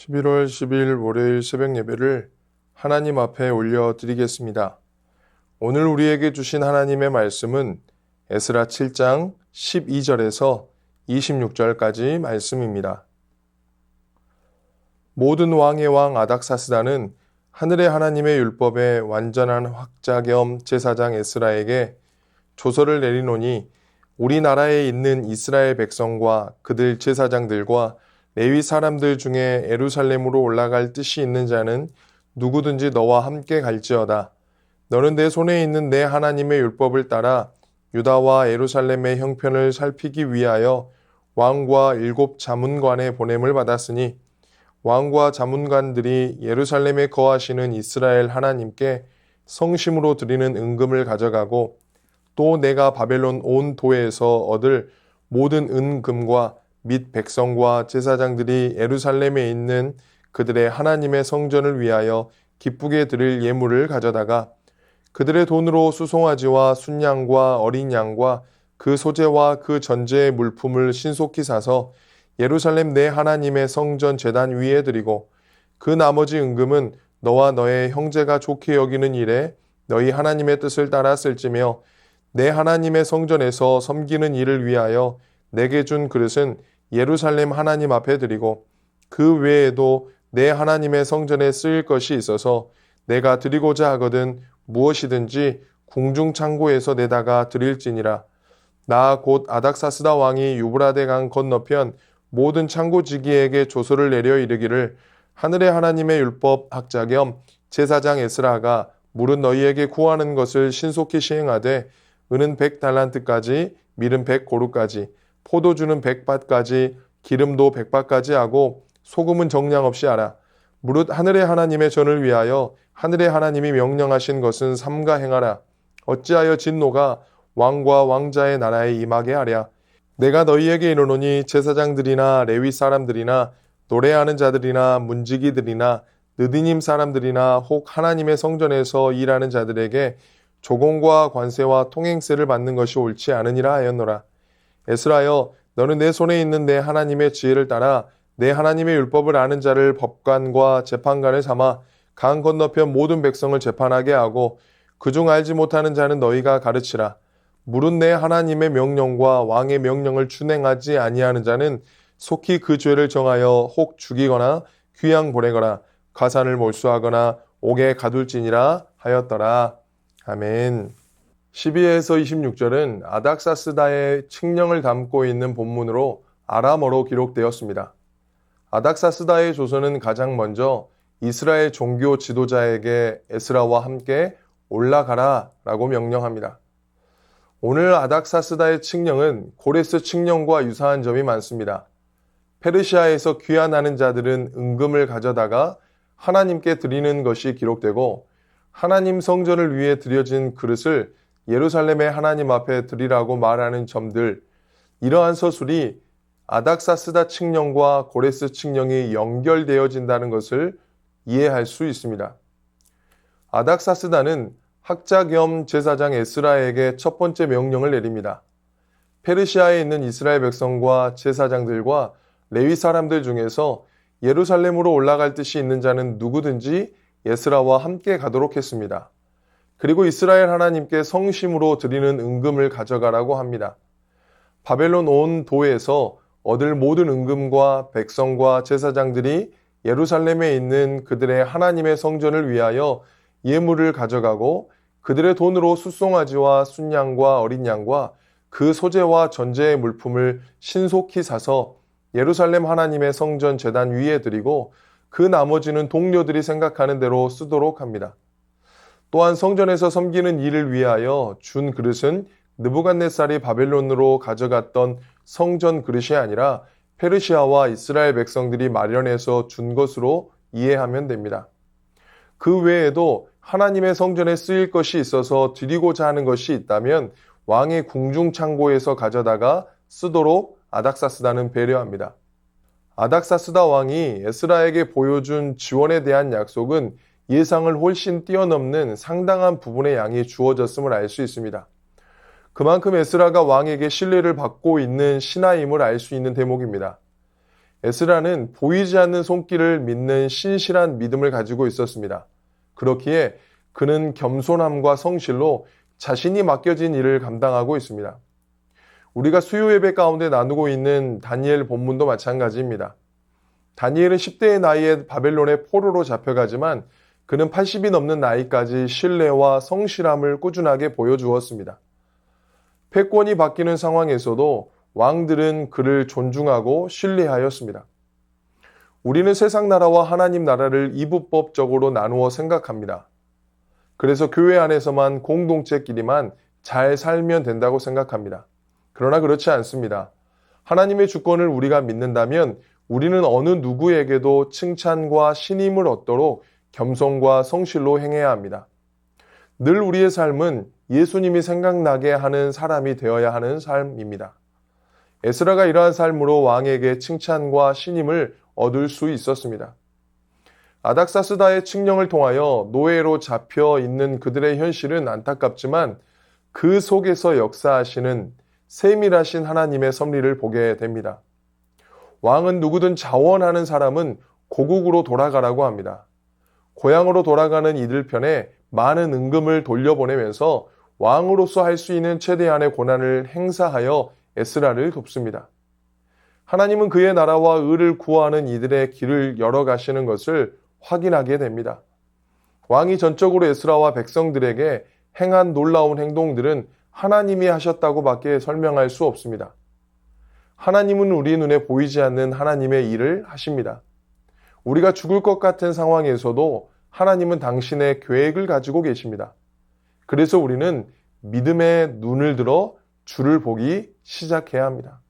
11월 10일 월요일 새벽 예배를 하나님 앞에 올려드리겠습니다. 오늘 우리에게 주신 하나님의 말씀은 에스라 7장 12절에서 26절까지 말씀입니다. 모든 왕의 왕 아닥사스다는 하늘의 하나님의 율법의 완전한 학자 겸 제사장 에스라에게 조서를 내리노니 우리나라에 있는 이스라엘 백성과 그들 제사장들과 레위 사람들 중에 예루살렘으로 올라갈 뜻이 있는 자는 누구든지 너와 함께 갈지어다. 너는 내 손에 있는 내 하나님의 율법을 따라 유다와 예루살렘의 형편을 살피기 위하여 왕과 7 자문관의 보냄을 받았으니 왕과 자문관들이 예루살렘에 거하시는 이스라엘 하나님께 성심으로 드리는 은금을 가져가고 또 내가 바벨론 온 도에서 얻을 모든 은금과 및 백성과 제사장들이 예루살렘에 있는 그들의 하나님의 성전을 위하여 기쁘게 드릴 예물을 가져다가 그들의 돈으로 수송아지와 순양과 어린 양과 그 소재와 그 전제의 물품을 신속히 사서 예루살렘 내 하나님의 성전 제단 위에 드리고 그 나머지 은금은 너와 너의 형제가 좋게 여기는 일에 너희 하나님의 뜻을 따라 쓸지며 내 하나님의 성전에서 섬기는 일을 위하여 내게 준 그릇은 예루살렘 하나님 앞에 드리고 그 외에도 내 하나님의 성전에 쓰일 것이 있어서 내가 드리고자 하거든 무엇이든지 궁중 창고에서 내다가 드릴지니라. 나 곧 아닥사스다 왕이 유브라데 강 건너편 모든 창고지기에게 조서를 내려 이르기를 하늘의 하나님의 율법 학자 겸 제사장 에스라가 물은 너희에게 구하는 것을 신속히 시행하되 은은 100달란트까지 밀은 100고루까지 포도주는 100밭까지 기름도 100밭까지 하고 소금은 정량 없이 하라. 무릇 하늘의 하나님의 전을 위하여 하늘의 하나님이 명령하신 것은 삼가 행하라. 어찌하여 진노가 왕과 왕자의 나라에 임하게 하랴. 내가 너희에게 이르노니 제사장들이나 레위 사람들이나 노래하는 자들이나 문지기들이나 느디님 사람들이나 혹 하나님의 성전에서 일하는 자들에게 조공과 관세와 통행세를 받는 것이 옳지 않으니라 하였노라. 에스라여, 너는 내 손에 있는 내 하나님의 지혜를 따라 내 하나님의 율법을 아는 자를 법관과 재판관을 삼아 강 건너편 모든 백성을 재판하게 하고 그중 알지 못하는 자는 너희가 가르치라. 물은 내 하나님의 명령과 왕의 명령을 준행하지 아니하는 자는 속히 그 죄를 정하여 혹 죽이거나 귀양 보내거나 가산을 몰수하거나 옥에 가둘지니라 하였더라. 아멘. 12에서 26절은 아닥사스다의 칙령을 담고 있는 본문으로 아람어로 기록되었습니다. 아닥사스다의 조서는 가장 먼저 이스라엘 종교 지도자에게 에스라와 함께 올라가라 라고 명령합니다. 오늘 아닥사스다의 칙령은 고레스 칙령과 유사한 점이 많습니다. 페르시아에서 귀환하는 자들은 은금을 가져다가 하나님께 드리는 것이 기록되고 하나님 성전을 위해 드려진 그릇을 예루살렘의 하나님 앞에 드리라고 말하는 점들, 이러한 서술이 아닥사스다 칙령과 고레스 칙령이 연결되어진다는 것을 이해할 수 있습니다. 아닥사스다는 학자 겸 제사장 에스라에게 첫 번째 명령을 내립니다. 페르시아에 있는 이스라엘 백성과 제사장들과 레위 사람들 중에서 예루살렘으로 올라갈 뜻이 있는 자는 누구든지 에스라와 함께 가도록 했습니다. 그리고 이스라엘 하나님께 성심으로 드리는 은금을 가져가라고 합니다. 바벨론 온 도에서 얻을 모든 은금과 백성과 제사장들이 예루살렘에 있는 그들의 하나님의 성전을 위하여 예물을 가져가고 그들의 돈으로 숫송아지와 순양과 어린 양과 그 소재와 전제의 물품을 신속히 사서 예루살렘 하나님의 성전 제단 위에 드리고 그 나머지는 동료들이 생각하는 대로 쓰도록 합니다. 또한 성전에서 섬기는 일을 위하여 준 그릇은 느부갓네살이 바벨론으로 가져갔던 성전 그릇이 아니라 페르시아와 이스라엘 백성들이 마련해서 준 것으로 이해하면 됩니다. 그 외에도 하나님의 성전에 쓰일 것이 있어서 드리고자 하는 것이 있다면 왕의 궁중 창고에서 가져다가 쓰도록 아닥사스다는 배려합니다. 아닥사스다 왕이 에스라에게 보여준 지원에 대한 약속은 예상을 훨씬 뛰어넘는 상당한 부분의 양이 주어졌음을 알 수 있습니다. 그만큼 에스라가 왕에게 신뢰를 받고 있는 신하임을 알 수 있는 대목입니다. 에스라는 보이지 않는 손길을 믿는 신실한 믿음을 가지고 있었습니다. 그렇기에 그는 겸손함과 성실로 자신이 맡겨진 일을 감당하고 있습니다. 우리가 수요 예배 가운데 나누고 있는 다니엘 본문도 마찬가지입니다. 다니엘은 10대의 나이에 바벨론의 포로로 잡혀가지만 그는 80이 넘는 나이까지 신뢰와 성실함을 꾸준하게 보여주었습니다. 패권이 바뀌는 상황에서도 왕들은 그를 존중하고 신뢰하였습니다. 우리는 세상 나라와 하나님 나라를 이분법적으로 나누어 생각합니다. 그래서 교회 안에서만 공동체끼리만 잘 살면 된다고 생각합니다. 그러나 그렇지 않습니다. 하나님의 주권을 우리가 믿는다면 우리는 어느 누구에게도 칭찬과 신임을 얻도록 겸손과 성실로 행해야 합니다. 늘 우리의 삶은 예수님이 생각나게 하는 사람이 되어야 하는 삶입니다. 에스라가 이러한 삶으로 왕에게 칭찬과 신임을 얻을 수 있었습니다. 아닥사스다의 칙령을 통하여 노예로 잡혀 있는 그들의 현실은 안타깝지만 그 속에서 역사하시는 세밀하신 하나님의 섭리를 보게 됩니다. 왕은 누구든 자원하는 사람은 고국으로 돌아가라고 합니다. 고향으로 돌아가는 이들 편에 많은 은금을 돌려보내면서 왕으로서 할 수 있는 최대한의 고난을 행사하여 에스라를 돕습니다. 하나님은 그의 나라와 의를 구하는 이들의 길을 열어가시는 것을 확인하게 됩니다. 왕이 전적으로 에스라와 백성들에게 행한 놀라운 행동들은 하나님이 하셨다고밖에 설명할 수 없습니다. 하나님은 우리 눈에 보이지 않는 하나님의 일을 하십니다. 우리가 죽을 것 같은 상황에서도 하나님은 당신의 계획을 가지고 계십니다. 그래서 우리는 믿음의 눈을 들어 주를 보기 시작해야 합니다.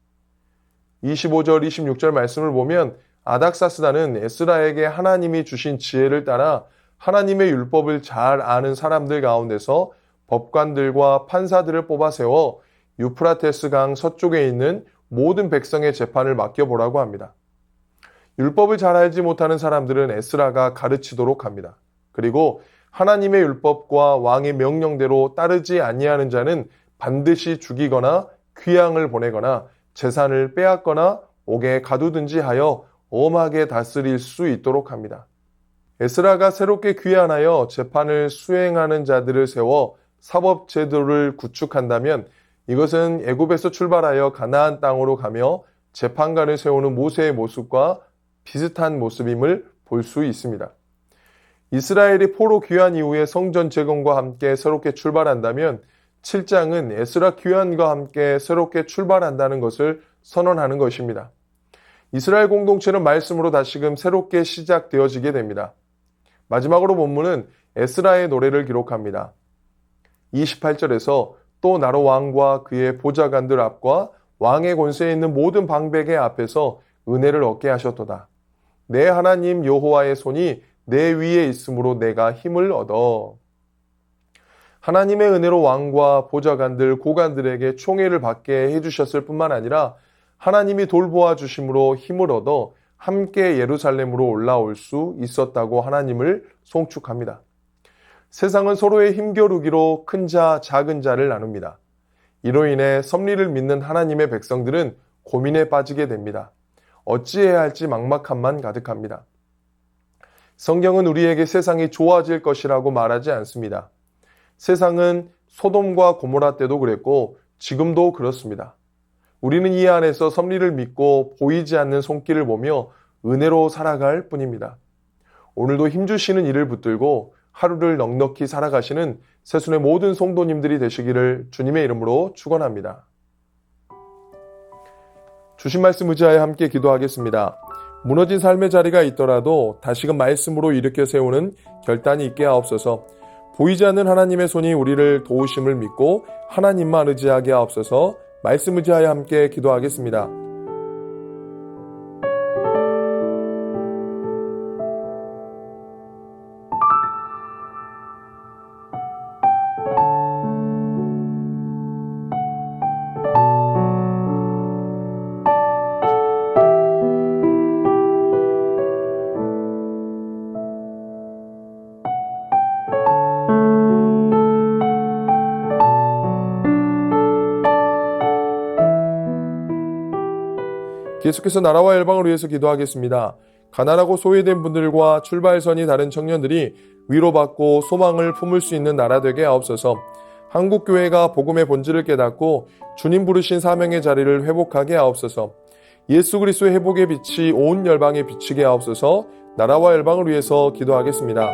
25절, 26절 말씀을 보면 아닥사스다는 에스라에게 하나님이 주신 지혜를 따라 하나님의 율법을 잘 아는 사람들 가운데서 법관들과 판사들을 뽑아 세워 유프라테스 강 서쪽에 있는 모든 백성의 재판을 맡겨보라고 합니다. 율법을 잘 알지 못하는 사람들은 에스라가 가르치도록 합니다. 그리고 하나님의 율법과 왕의 명령대로 따르지 아니하는 자는 반드시 죽이거나 귀양을 보내거나 재산을 빼앗거나 옥에 가두든지 하여 엄하게 다스릴 수 있도록 합니다. 에스라가 새롭게 귀환하여 재판을 수행하는 자들을 세워 사법 제도를 구축한다면 이것은 애굽에서 출발하여 가나안 땅으로 가며 재판관을 세우는 모세의 모습과 비슷한 모습임을 볼 수 있습니다. 이스라엘이 포로 귀환 이후에 성전 재건과 함께 새롭게 출발한다면 7장은 에스라 귀환과 함께 새롭게 출발한다는 것을 선언하는 것입니다. 이스라엘 공동체는 말씀으로 다시금 새롭게 시작되어지게 됩니다. 마지막으로 본문은 에스라의 노래를 기록합니다. 28절에서 또 나로 왕과 그의 보좌관들 앞과 왕의 권세에 있는 모든 방백의 앞에서 은혜를 얻게 하셨도다. 내 하나님 여호와의 손이 내 위에 있으므로 내가 힘을 얻어. 하나님의 은혜로 왕과 보좌관들, 고관들에게 총애를 받게 해주셨을 뿐만 아니라 하나님이 돌보아 주심으로 힘을 얻어 함께 예루살렘으로 올라올 수 있었다고 하나님을 송축합니다. 세상은 서로의 힘겨루기로 큰 자, 작은 자를 나눕니다. 이로 인해 섭리를 믿는 하나님의 백성들은 고민에 빠지게 됩니다. 어찌해야 할지 막막함만 가득합니다. 성경은 우리에게 세상이 좋아질 것이라고 말하지 않습니다. 세상은 소돔과 고모라 때도 그랬고 지금도 그렇습니다. 우리는 이 안에서 섭리를 믿고 보이지 않는 손길을 보며 은혜로 살아갈 뿐입니다. 오늘도 힘주시는 이를 붙들고 하루를 넉넉히 살아가시는 새순의 모든 성도님들이 되시기를 주님의 이름으로 축원합니다. 주신 말씀 의지하여 함께 기도하겠습니다. 무너진 삶의 자리가 있더라도 다시금 말씀으로 일으켜 세우는 결단이 있게 하옵소서. 보이지 않는 하나님의 손이 우리를 도우심을 믿고 하나님만 의지하게 하옵소서. 말씀 의지하여 함께 기도하겠습니다. 계속해서 나라와 열방을 위해서 기도하겠습니다. 가난하고 소외된 분들과 출발선이 다른 청년들이 위로받고 소망을 품을 수 있는 나라 되게 하옵소서. 한국교회가 복음의 본질을 깨닫고 주님 부르신 사명의 자리를 회복하게 하옵소서. 예수 그리스도의 회복의 빛이 온 열방에 비치게 하옵소서. 나라와 열방을 위해서 기도하겠습니다.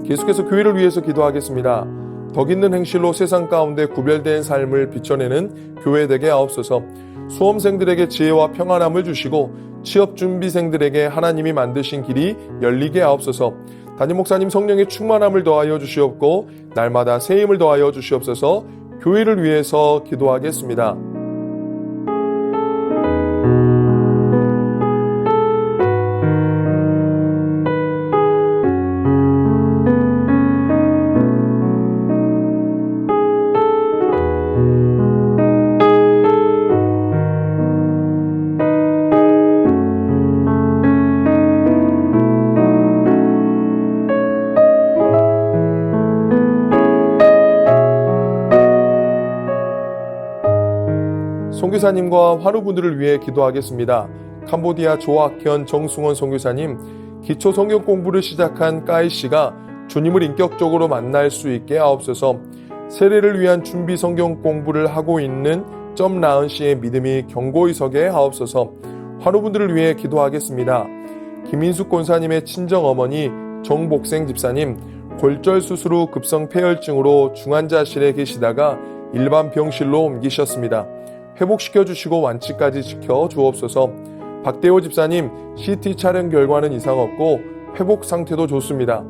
계속해서 교회를 위해서 기도하겠습니다. 덕 있는 행실로 세상 가운데 구별된 삶을 비춰내는 교회 되게 하옵소서. 수험생들에게 지혜와 평안함을 주시고 취업준비생들에게 하나님이 만드신 길이 열리게 하옵소서. 담임 목사님 성령의 충만함을 더하여 주시옵고 날마다 새 힘을 더하여 주시옵소서. 교회를 위해서 기도하겠습니다. 선교사님과 환우분들을 위해 기도하겠습니다. 캄보디아 조학현 정승원 선교사님, 기초 성경 공부를 시작한 까이 씨가 주님을 인격적으로 만날 수 있게 하옵소서. 세례를 위한 준비 성경 공부를 하고 있는 점라은 씨의 믿음이 견고히 서게 하옵소서. 환우분들을 위해 기도하겠습니다. 김인숙 권사님의 친정어머니 정복생 집사님, 골절 수술 후 급성 폐혈증으로 중환자실에 계시다가 일반 병실로 옮기셨습니다. 회복시켜 주시고 완치까지 지켜 주옵소서. 박대호 집사님, CT 촬영 결과는 이상 없고 회복 상태도 좋습니다.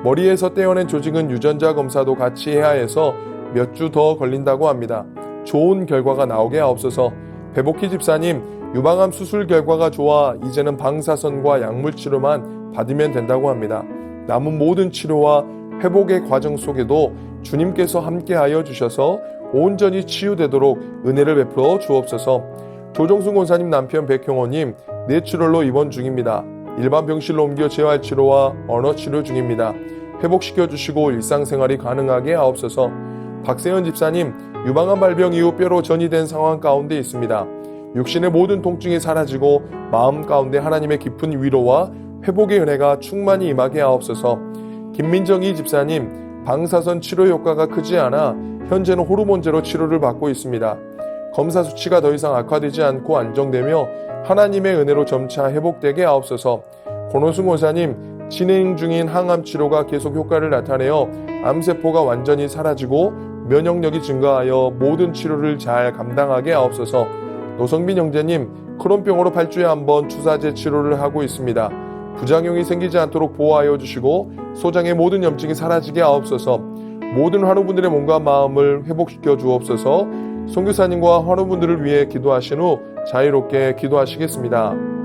머리에서 떼어낸 조직은 유전자 검사도 같이 해야 해서 몇 주 더 걸린다고 합니다. 좋은 결과가 나오게 하옵소서. 배복희 집사님, 유방암 수술 결과가 좋아 이제는 방사선과 약물 치료만 받으면 된다고 합니다. 남은 모든 치료와 회복의 과정 속에도 주님께서 함께하여 주셔서 온전히 치유되도록 은혜를 베풀어 주옵소서. 조정순 권사님 남편 백형호님, 뇌출혈로 입원 중입니다. 일반 병실로 옮겨 재활치료와 언어치료 중입니다. 회복시켜 주시고 일상생활이 가능하게 하옵소서. 박세현 집사님, 유방암 발병 이후 뼈로 전이된 상황 가운데 있습니다. 육신의 모든 통증이 사라지고 마음 가운데 하나님의 깊은 위로와 회복의 은혜가 충만히 임하게 하옵소서. 김민정희 집사님, 방사선 치료 효과가 크지 않아 현재는 호르몬제로 치료를 받고 있습니다. 검사 수치가 더 이상 악화되지 않고 안정되며 하나님의 은혜로 점차 회복되게 하옵소서. 권호승 원사님, 진행 중인 항암 치료가 계속 효과를 나타내어 암세포가 완전히 사라지고 면역력이 증가하여 모든 치료를 잘 감당하게 하옵소서. 노성빈 형제님, 크론병으로 8주에 한 번 주사제 치료를 하고 있습니다. 부작용이 생기지 않도록 보호하여 주시고 소장의 모든 염증이 사라지게 하옵소서. 모든 환우분들의 몸과 마음을 회복시켜 주옵소서. 선교사님과 환우분들을 위해 기도하신 후 자유롭게 기도하시겠습니다.